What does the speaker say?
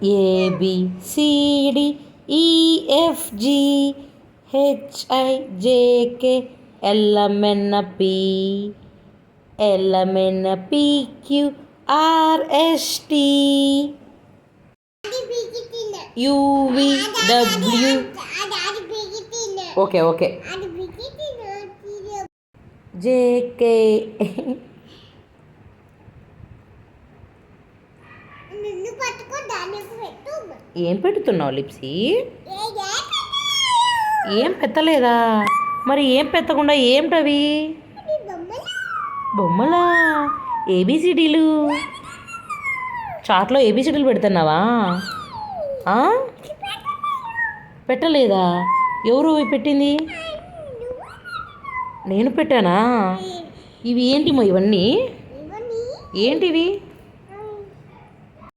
ABCDEFG HIJK LMNP LMNPQRST UVW. Okay JK. ఏం పెడుతున్నావు లిప్సీ? ఏం పెట్టలేదా? మరి ఏం పెట్టకుండా ఏమిటవి? బొమ్మలా? ఏబిసిడీలు. చాట్లో ఏబిసిడీలు పెడుతున్నావా? పెట్టలేదా? ఎవరు పెట్టింది? నేను పెట్టానా? ఇవి ఏంటి ఇవన్నీ ఏంటివి?